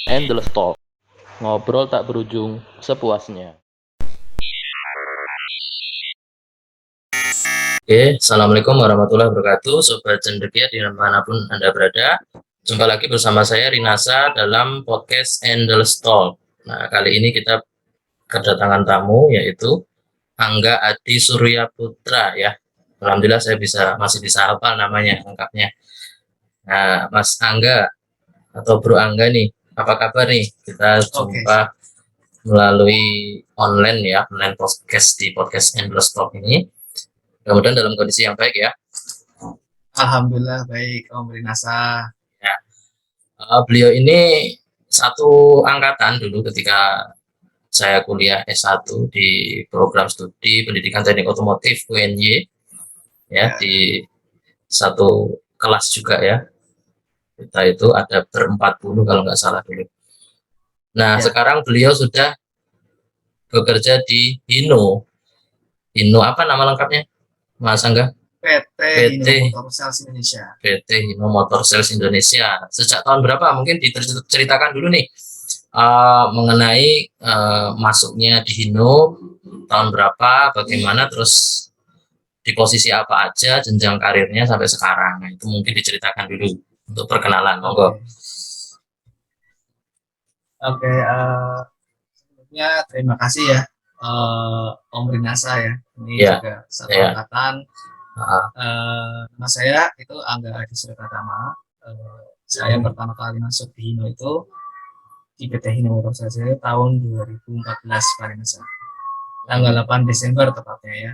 Endless Talk. Ngobrol tak berujung sepuasnya. Oke, Assalamualaikum warahmatullahi wabarakatuh, Sobat Cendekia dimanapun Anda berada. Jumpa lagi bersama saya Rinasa dalam podcast Endless Talk. Nah, kali ini kita kedatangan tamu yaitu Angga Adi Surya Putra ya. Alhamdulillah saya masih bisa hafal namanya lengkapnya. Nah, Mas Angga atau Bro Angga nih, apa kabar nih? Kita jumpa melalui online podcast di podcast Endless Talk ini. Mudah-mudahan dalam kondisi yang baik ya. Alhamdulillah baik, Om Rinasa. Ya. Beliau ini satu angkatan dulu ketika saya kuliah S1 di program studi Pendidikan Teknik Otomotif UNY ya, di satu kelas juga ya. Kita itu ada ber-40 kalau nggak salah dulu. Nah, sekarang beliau sudah bekerja di Hino. Hino apa nama lengkapnya, Mas Angga? PT Hino Motor Sales Indonesia. PT Hino Motor Sales Indonesia. Sejak tahun berapa? Mungkin diceritakan dulu nih mengenai masuknya di Hino tahun berapa, bagaimana, terus di posisi apa aja, jenjang karirnya sampai sekarang. Nah, itu mungkin diceritakan dulu untuk perkenalan. Monggo. Oke, sebelumnya terima kasih ya Om Rinasa ya. Ini juga satu angkatan. Nama saya itu Angga Adi Surya Pratama. Saya pertama kali masuk di Hino itu di PT Hino Motor Sales tahun 2014 Pak Rinasa. Tanggal 8 Desember tepatnya ya.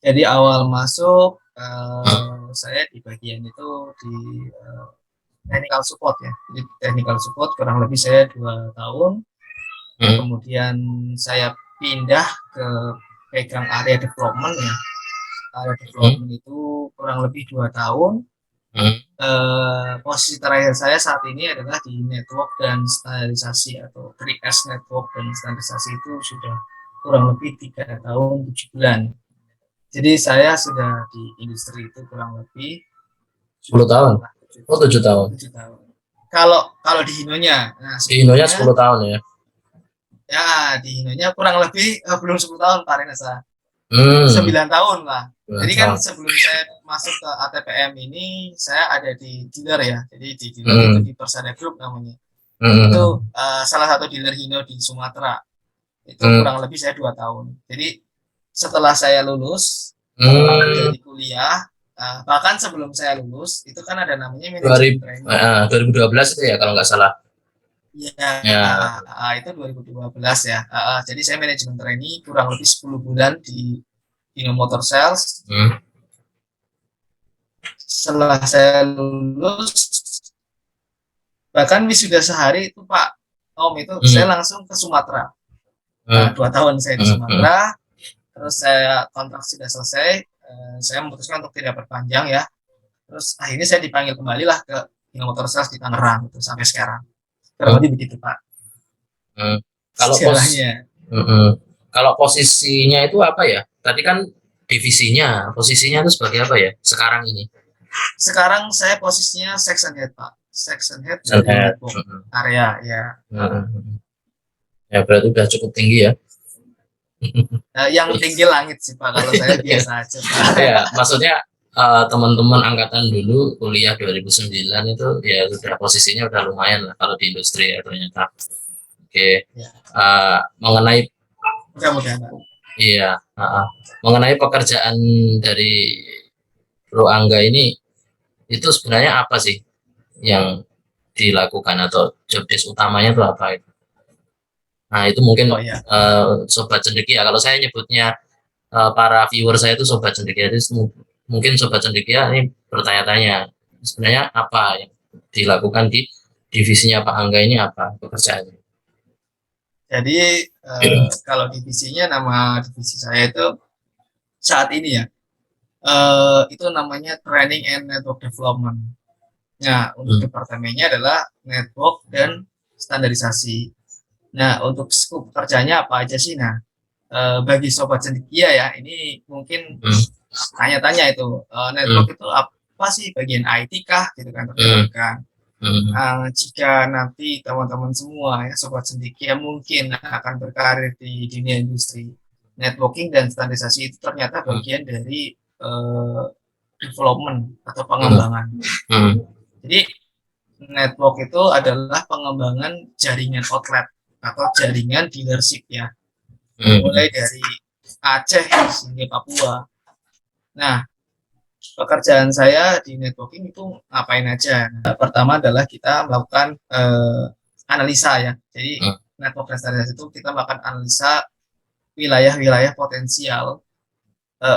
Jadi awal masuk saya di bagian itu di technical support ya. Jadi technical support kurang lebih saya 2 tahun. Kemudian saya pindah ke pegang area development ya. Area development itu kurang lebih 2 tahun. Posisi terakhir saya saat ini adalah di network dan standarisasi atau 3S network dan standarisasi itu sudah kurang lebih 3 tahun 7 bulan. Jadi saya sudah di industri itu kurang lebih 10 tahun. 7 tahun. 7 tahun. Kalau di Hinonya, nah, di Hinonya 10 tahun ya. Ya, di Hinonya kurang lebih belum 10 tahun Pak Renasa. 9 tahun lah. Jadi kan sebelum saya masuk ke ATPM ini saya ada di dealer ya. Jadi di dealer itu di Persada Group namanya. Itu salah satu dealer Hino di Sumatera. Itu kurang lebih saya 2 tahun. Jadi setelah saya lulus dari kuliah, bahkan sebelum saya lulus itu kan ada namanya manajemen training. 2012 itu ya kalau nggak salah. Ya. Itu 2012 ya. Jadi saya manajemen training kurang lebih 10 bulan di Hino Motor Sales. Setelah saya lulus, bahkan wisuda sehari itu Pak Om itu saya langsung ke Sumatera. 2 tahun saya di Sumatera. Terus saya kontrak sudah selesai, saya memutuskan untuk tidak perpanjang ya. Terus akhirnya saya dipanggil kembali lah ke Hino Motor Sales di Tangerang gitu, sampai sekarang. Kurang lebih begitu Pak. Kalau posisinya itu apa ya? Tadi kan posisinya itu sebagai apa ya sekarang ini? Sekarang saya posisinya section head Pak. Section head area ya. Ya berarti udah cukup tinggi ya. Yang tinggi langit sih Pak, kalau saya biasa aja Pak. Ya, maksudnya teman-teman angkatan dulu kuliah 2009 itu ya sudah posisinya udah lumayan lah kalau di industri ya ternyata. Oke. Mengenai iya, mengenai pekerjaan dari Bro Angga ini itu sebenarnya apa sih yang dilakukan atau job desk utamanya itu apa itu? Nah itu mungkin Sobat Cendekia, kalau saya nyebutnya para viewer saya itu Sobat Cendekia, jadi mungkin Sobat Cendekia ini bertanya-tanya sebenarnya apa yang dilakukan di divisinya Pak Angga ini, apa pekerjaannya? Jadi kalau divisinya, nama divisi saya itu saat ini ya itu namanya Training and Network Development. Nah untuk departemennya adalah network dan standarisasi. Nah, untuk skup kerjanya apa aja sih? Nah, bagi Sobat Cendekia ya, ini mungkin tanya-tanya itu, network itu apa sih? Bagian IT kah? Gitu kan, Jika nanti teman-teman semua ya sobat cendekia mungkin akan berkarir di dunia industri, networking dan standarisasi itu ternyata bagian dari development atau pengembangan. Jadi network itu adalah pengembangan jaringan outlet atau jaringan dealership ya, mulai dari Aceh hingga Papua. Nah, pekerjaan saya di networking itu ngapain aja? Pertama adalah kita melakukan analisa ya. Jadi network standarisasi itu kita melakukan analisa wilayah-wilayah potensial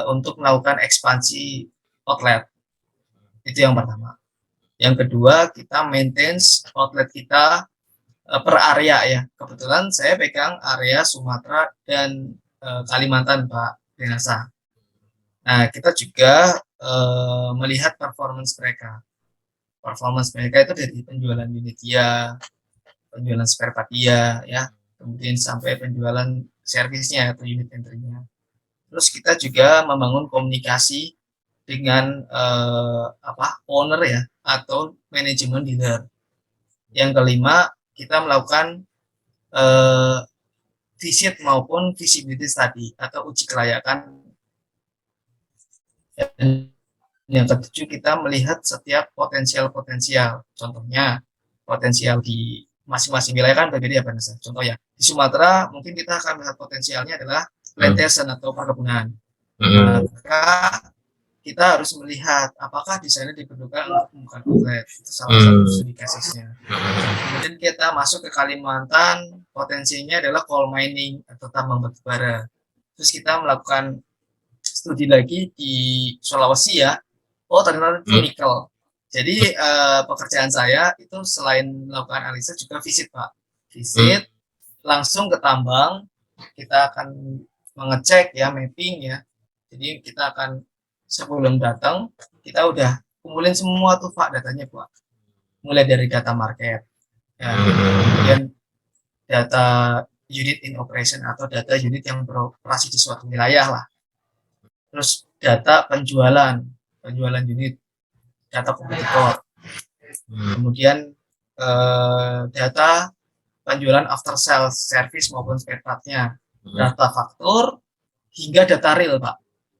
untuk melakukan ekspansi outlet. Itu yang pertama. Yang kedua, kita maintenance outlet kita per area ya. Kebetulan saya pegang area Sumatera dan Kalimantan, Pak Dinasa. Nah, kita juga melihat performance mereka. Performance mereka itu dari penjualan unit dia, penjualan spare part dia, ya, kemudian sampai penjualan servisnya atau unit entry-nya. Terus kita juga membangun komunikasi dengan owner ya atau manajemen dealer. Yang kelima, kita melakukan visit maupun visibility study atau uji kelayakan. Dan yang ketujuh, kita melihat setiap potensial. Contohnya, potensial di masing-masing wilayah kan berbeda ya, Pak Nasa. Contoh ya, di Sumatera mungkin kita akan melihat potensialnya adalah plantation atau perkebunan. Maka kita harus melihat apakah di sana diperlukan untuk membuka outlet. Itu salah satu studi kasusnya. Kemudian kita masuk ke Kalimantan, potensinya adalah coal mining atau tambang batubara. Terus kita melakukan studi lagi di Sulawesi ya. Oh, ternyata itu nikel. Jadi pekerjaan saya itu selain melakukan analisa juga visit, Pak. Visit langsung ke tambang, kita akan mengecek ya, mapping ya. Jadi kita akan sebelum datang, kita udah kumpulin semua tuh Pak datanya, Pak. Mulai dari data market, ya, kemudian data unit in operation atau data unit yang beroperasi di suatu wilayah lah. Terus data penjualan unit, data kompetitor, kemudian data penjualan after sales service maupun spare part-nya, data faktur hingga data real, Pak.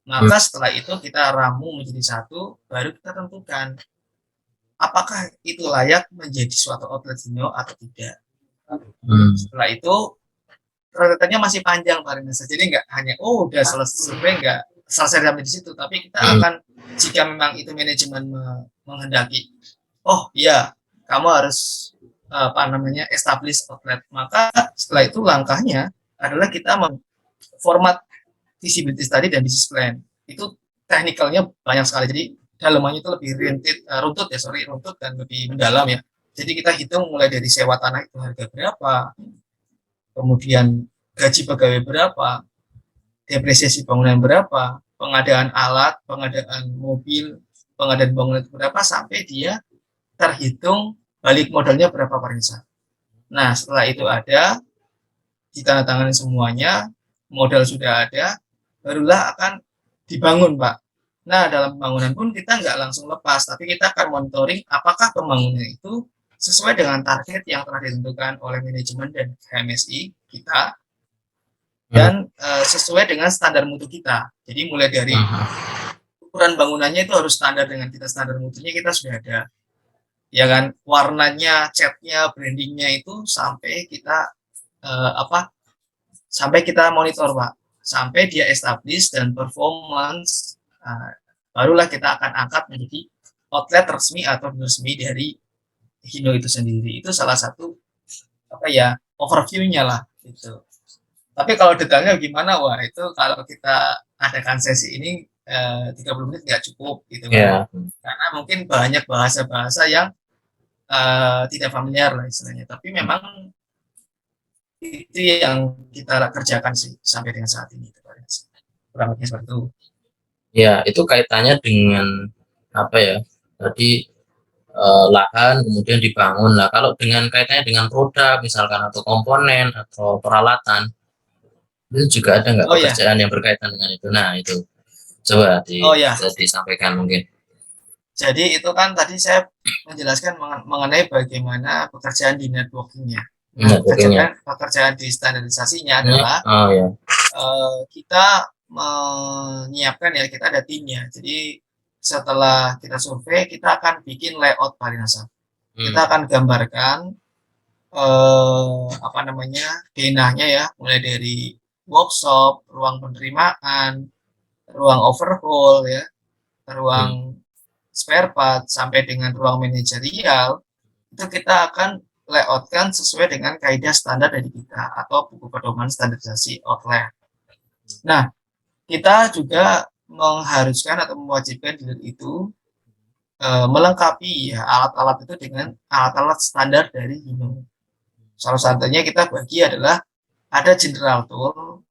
Maka setelah itu kita ramu menjadi satu, baru kita tentukan apakah itu layak menjadi suatu outlet Zino atau tidak. Setelah itu rentetannya masih panjang, Pak Rinasa. Jadi nggak hanya udah selesai nggak selesai sampai di situ, tapi kita akan, jika memang itu manajemen menghendaki, oh iya kamu harus establish outlet, maka setelah itu langkahnya adalah kita format visibility study dan business plan. Itu teknikalnya banyak sekali, jadi dalamannya itu lebih runtut dan lebih mendalam ya. Jadi kita hitung mulai dari sewa tanah itu harga berapa, kemudian gaji pegawai berapa, depresiasi bangunan berapa, pengadaan alat, pengadaan mobil, pengadaan bangunan itu berapa, sampai dia terhitung balik modalnya berapa, Pak Rinsa. Nah, setelah itu ada, ditandatangani semuanya, modal sudah ada, barulah akan dibangun, Pak. Nah, dalam pembangunan pun kita nggak langsung lepas, tapi kita akan monitoring apakah pembangunan itu sesuai dengan target yang telah ditentukan oleh manajemen dan HMSI kita, dan sesuai dengan standar mutu kita. Jadi mulai dari ukuran bangunannya itu harus standar dengan kita, standar mutunya kita sudah ada. Ya kan, warnanya, catnya, brandingnya itu sampai kita sampai kita monitor, Pak. Sampai dia establish dan performance, barulah kita akan angkat menjadi outlet resmi atau resmi dari Hino itu sendiri. Itu salah satu overview-nya lah gitu. Tapi kalau detailnya gimana, wah itu kalau kita adakan sesi ini 30 menit nggak cukup gitu kan. Karena mungkin banyak bahasa-bahasa yang tidak familiar lah istilahnya. Tapi memang itu yang kita kerjakan sih sampai dengan saat ini. Kurang lebih seperti itu. Ya, itu kaitannya dengan tadi lahan kemudian dibangun lah. Kalau dengan kaitannya dengan produk misalkan atau komponen atau peralatan, itu juga ada nggak pekerjaan yang berkaitan dengan itu? Nah, itu coba disampaikan mungkin. Jadi itu kan tadi saya menjelaskan mengenai bagaimana pekerjaan di networking-nya. Nah, pekerjaan di standarisasinya adalah kita menyiapkan ya, kita ada timnya. Jadi setelah kita survei, kita akan bikin layout Parinasa. Kita akan gambarkan denahnya ya, mulai dari workshop, ruang penerimaan, ruang overhaul ya, ruang spare part sampai dengan ruang manajerial, itu kita akan layoutkan sesuai dengan kaidah standar dari kita atau buku pedoman standarisasi outlet. Nah, kita juga mengharuskan atau mewajibkan dealer itu melengkapi ya alat-alat itu dengan alat-alat standar dari Hino. Salah satunya kita bagi adalah ada general tool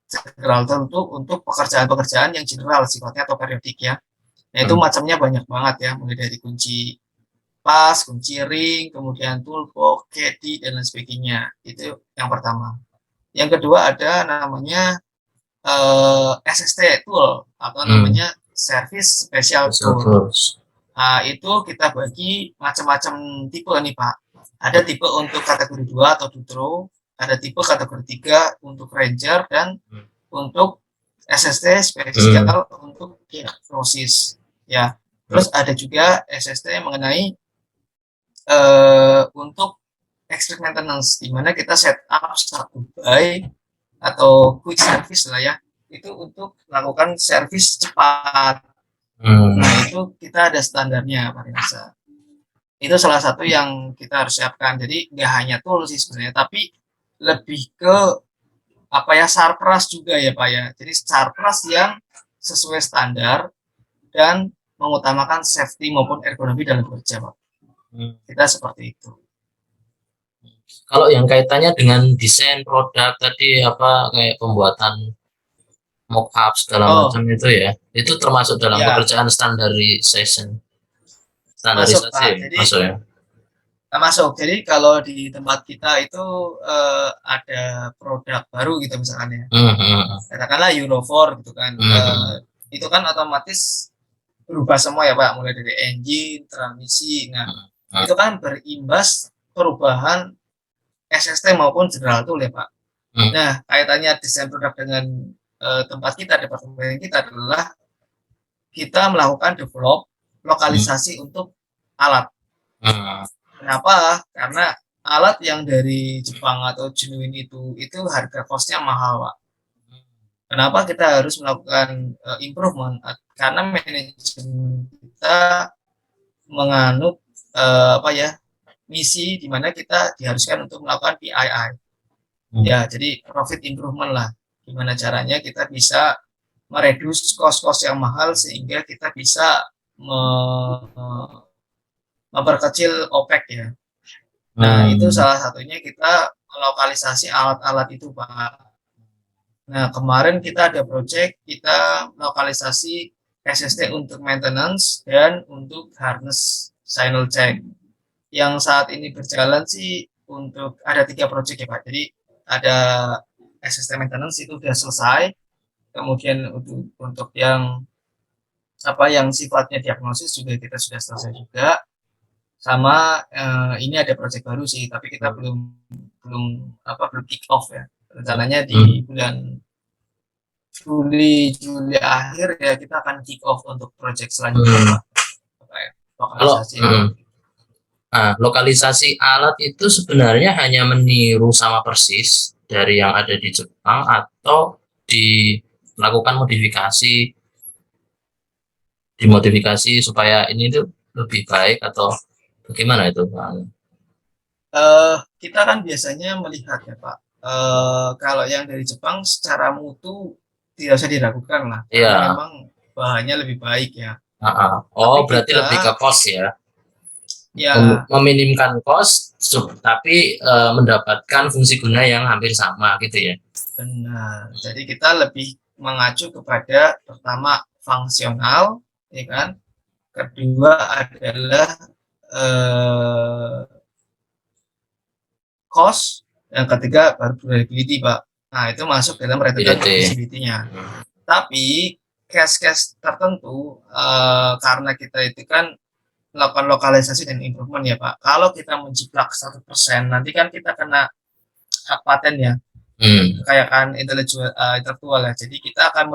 itu untuk pekerjaan-pekerjaan yang general sifatnya atau periodik ya. Nah, itu macamnya banyak banget ya, mulai dari kunci pas, kunci ring, kemudian toolbox, caddy, dan lain sebagainya. Itu yang pertama. Yang kedua ada namanya SST tool atau namanya Service Special Tool. Nah, itu kita bagi macam-macam tipe nih Pak. Ada tipe untuk kategori 2 atau Dutro, ada tipe kategori 3 untuk Ranger, dan untuk SST spesial untuk diagnosis ya. Terus ada juga SST mengenai untuk extract maintenance, di mana kita set up satu buy atau quick service lah ya, itu untuk melakukan service cepat. Nah, itu kita ada standarnya Pak Rinasa. Itu salah satu yang kita harus siapkan. Jadi nggak hanya tool sih sebenarnya, tapi lebih ke sarpras juga ya Pak ya. Jadi sarpras yang sesuai standar dan mengutamakan safety maupun ergonomi dalam bekerja Pak. Kita seperti itu. Kalau yang kaitannya dengan desain produk tadi kayak pembuatan mock-up segala macam itu ya, itu termasuk dalam pekerjaan standarisasi masuk ya? Masuk. Jadi kalau di tempat kita itu ada produk baru gitu misalkan ya, katakanlah Euro 4 gitu kan, itu kan otomatis berubah semua ya Pak, mulai dari engine, transmisi. Nah, itu kan berimbas perubahan SST maupun general tool ya Pak. Nah, kaitannya desain produk dengan tempat kita, departemen kita adalah kita melakukan develop lokalisasi untuk alat. Kenapa? Karena alat yang dari Jepang atau genuine itu harga costnya mahal Pak. Kenapa kita harus melakukan improvement? Karena manajemen kita menganut misi di mana kita diharuskan untuk melakukan PII. Ya, jadi profit improvement lah. Gimana caranya kita bisa mereduce cost-cost yang mahal sehingga kita bisa memperkecil OPEX ya. Nah, itu salah satunya kita melokalisasi alat-alat itu Pak. Nah, kemarin kita ada project, kita lokalisasi SST untuk maintenance dan untuk harness signal check. Yang saat ini berjalan sih untuk ada 3 project ya Pak. Jadi ada SST maintenance itu sudah selesai. Kemudian untuk yang sifatnya diagnosis juga kita sudah selesai juga. Sama ini ada project baru sih, tapi kita belum kick off ya. Rencananya di bulan Juli akhir ya kita akan kick off untuk project selanjutnya lokalisasi. Lokalisasi alat itu sebenarnya hanya meniru sama persis dari yang ada di Jepang atau dilakukan dimodifikasi supaya ini tuh lebih baik atau bagaimana itu Pak? Kita kan biasanya melihat ya Pak, kalau yang dari Jepang secara mutu tidak usah diragukan lah, karena memang bahannya lebih baik ya. Berarti lebih ke cost ya? Ya. Meminimkan cost, tapi mendapatkan fungsi guna yang hampir sama gitu ya? Benar. Jadi kita lebih mengacu kepada pertama fungsional, ya kan? Kedua adalah cost, yang ketiga baru reliability Pak. Nah, itu masuk dalam reliability-nya. Tapi case-case tertentu karena kita itu kan melakukan lokalisasi dan improvement ya Pak. Kalau kita menjiplak 1%, nanti kan kita kena hak paten ya, kekayaan intelektual ya. Jadi kita akan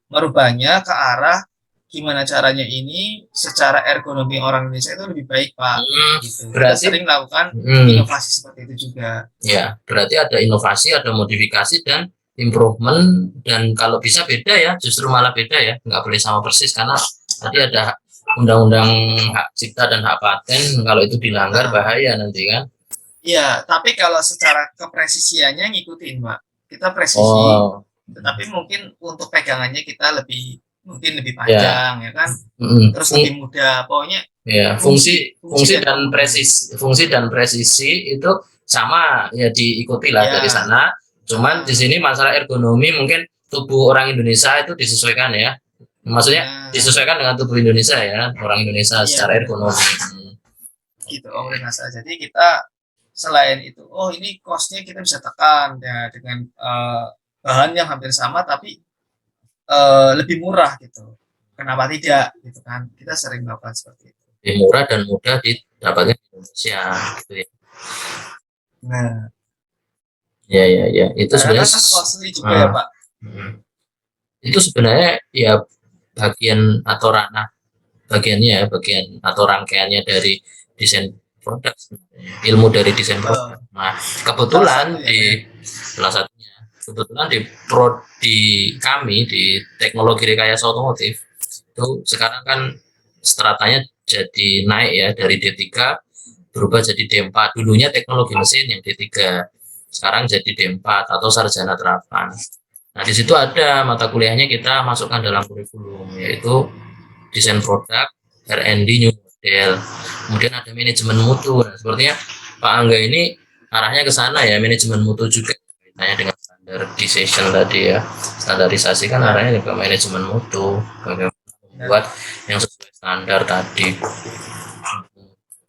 merubahnya ke arah gimana caranya ini secara ergonomi orang Indonesia itu lebih baik Pak. Gitu. Berarti kita sering melakukan inovasi seperti itu juga. Ya, berarti ada inovasi, ada modifikasi dan improvement, dan kalau bisa beda ya, justru malah beda ya, nggak boleh sama persis karena tadi ada undang-undang hak cipta dan hak paten, kalau itu dilanggar bahaya nanti kan. Iya, tapi kalau secara kepresisiannya ngikutin Pak, kita presisi, tetapi mungkin untuk pegangannya kita mungkin lebih panjang ya kan, terus lebih mudah, pokoknya ya fungsi dan presisi itu sama ya, diikuti lah dari sana. Cuman di sini masalah ergonomi, mungkin tubuh orang Indonesia itu disesuaikan ya, maksudnya disesuaikan dengan tubuh Indonesia ya, orang Indonesia secara ergonomi gitu Om Renasa. Jadi kita selain itu, ini cost-nya kita bisa tekan ya dengan bahan yang hampir sama tapi lebih murah gitu. Kenapa tidak gitu kan? Kita sering melakukan seperti itu. Lebih murah dan mudah didapatkan di Indonesia gitu ya. Nah, ya itu sebenarnya kan costly juga ya Pak. Itu sebenarnya ya bagian atau ranah bagiannya, bagian atau rangkaiannya dari desain produk, ilmu dari desain produk. Nah, kebetulan salah satunya di kami di teknologi rekayasa otomotif itu sekarang kan stratanya jadi naik ya, dari D3 berubah jadi D4. Dulunya teknologi mesin yang D3, sekarang jadi D4 atau sarjana terapan. Nah, di situ ada mata kuliahnya kita masukkan dalam kurikulum, yaitu desain produk, R&D new model, kemudian ada manajemen mutu. Nah, sepertinya Pak Angga ini arahnya ke sana ya, manajemen mutu juga kaitannya dengan standardization tadi ya, standarisasi kan arahnya ke manajemen mutu, bagaimana membuat yang sesuai standar tadi.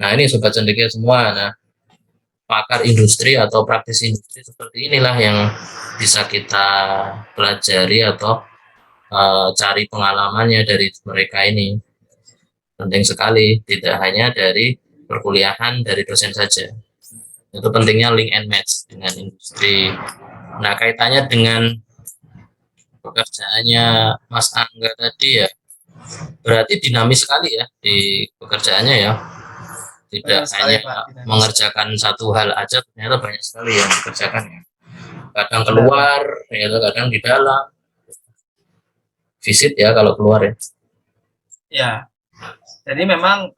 Nah, ini sobat cendekia semua, nah pakar industri atau praktisi industri seperti inilah yang bisa kita pelajari atau cari pengalamannya dari mereka ini. Penting sekali, tidak hanya dari perkuliahan dari dosen saja. Itu pentingnya link and match dengan industri. Nah, kaitannya dengan pekerjaannya Mas Angga tadi ya, berarti dinamis sekali ya di pekerjaannya ya. Tidak hanya mengerjakan satu hal aja, ternyata banyak sekali yang dikerjakan ya. Kadang keluar, ya kadang di dalam. Visit ya kalau keluar ya. Ya, jadi memang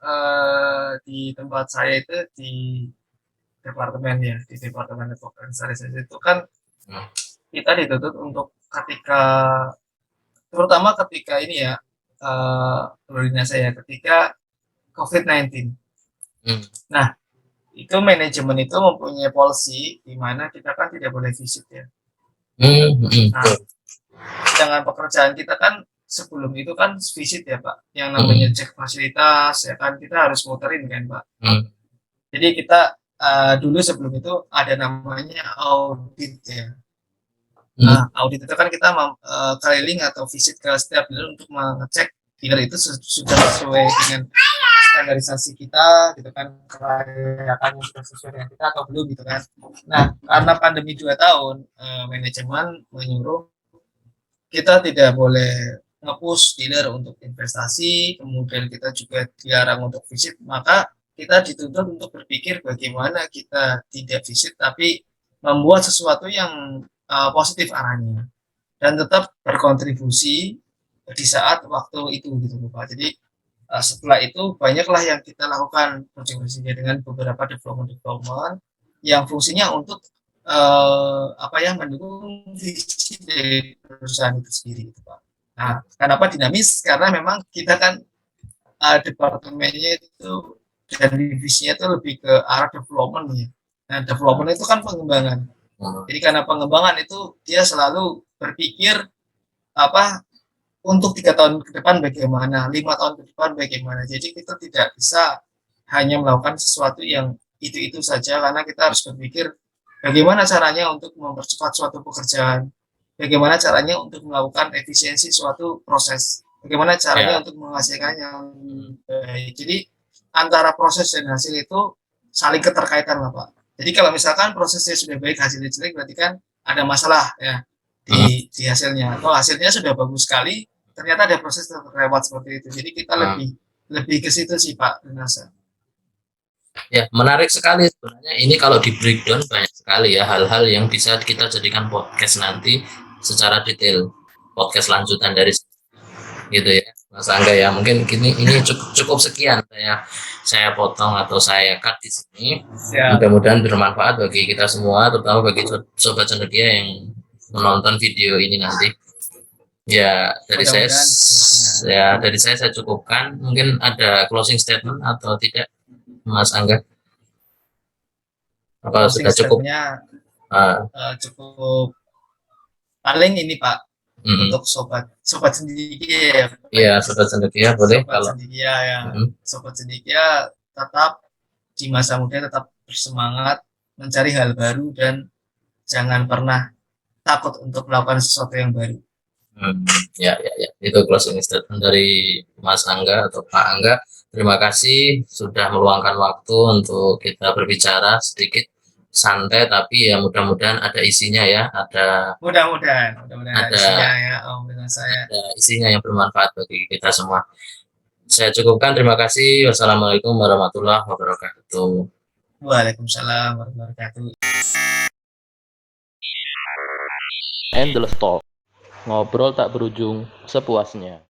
di tempat saya itu di departemen organisasi itu kan kita dituntut untuk terutama ketika ini ya, ketika COVID-19. Nah, itu manajemen itu mempunyai policy di mana kita kan tidak boleh visit ya. Nah, dengan pekerjaan kita kan sebelum itu kan visit ya Pak, yang namanya cek fasilitas ya kan, kita harus muterin kan Pak. Jadi kita dulu sebelum itu ada namanya audit ya. Nah, audit itu kan kita keliling atau visit ke setiap dealer untuk mengecek dealer itu sudah sesuai dengan standarisasi kita gitu kan, kelayakan sudah sesuai dengan kita atau belum gitu kan. Nah, karena pandemi 2 tahun, manajemen menyuruh kita tidak boleh nge-push dealer untuk investasi, kemudian kita juga dilarang untuk visit, maka kita dituntut untuk berpikir bagaimana kita tidak visit tapi membuat sesuatu yang positif arahnya dan tetap berkontribusi di saat waktu itu gitu Pak. Jadi setelah itu banyaklah yang kita lakukan kontribusinya dengan beberapa development yang fungsinya untuk mendukung visi dari perusahaan itu sendiri gitu Pak. Nah, kenapa dinamis? Karena memang kita kan departemennya itu dan divisinya itu lebih ke arah development ya. Nah, development itu kan pengembangan. Jadi karena pengembangan itu dia selalu berpikir untuk 3 tahun ke depan bagaimana, 5 tahun ke depan bagaimana. Jadi kita tidak bisa hanya melakukan sesuatu yang itu saja, karena kita harus berpikir bagaimana caranya untuk mempercepat suatu pekerjaan, bagaimana caranya untuk melakukan efisiensi suatu proses, bagaimana caranya untuk menghasilkan yang baik. Jadi antara proses dan hasil itu saling keterkaitan lah Pak. Jadi kalau misalkan prosesnya sudah baik, hasilnya jelek, berarti kan ada masalah ya di hasilnya. Atau hasilnya sudah bagus sekali, ternyata ada proses terlewat seperti itu. Jadi kita lebih ke situ sih Pak Renasa. Ya, menarik sekali sebenarnya. Ini kalau di breakdown banyak sekali ya hal-hal yang bisa kita jadikan podcast nanti secara detail. Podcast lanjutan dari gitu ya, Mas Angga ya. Mungkin ini cukup sekian saya potong atau saya cut di sini. Mudah-mudahan bermanfaat bagi kita semua, terutama bagi sobat cendekia yang menonton video ini nanti. Ya, dari saya cukupkan. Mungkin ada closing statement atau tidak, Mas Angga? Apa sudah cukup? Cukup. Paling ini Pak, untuk sobat cendekia ya. Iya, sobat cendekia boleh sobat cendekia ya. Sobat cendekia tetap di masa muda tetap bersemangat mencari hal baru dan jangan pernah takut untuk melakukan sesuatu yang baru. Ya, itu closing statement dari Mas Angga atau Pak Angga. Terima kasih sudah meluangkan waktu untuk kita berbicara sedikit santai, tapi ya mudah-mudahan ada isinya ya, mudah-mudahan ada isinya ya, ada isinya yang bermanfaat bagi kita semua. Saya cukupkan, terima kasih. Wassalamualaikum warahmatullahi wabarakatuh. Waalaikumsalam warahmatullahi wabarakatuh. Endless Talk, ngobrol tak berujung sepuasnya.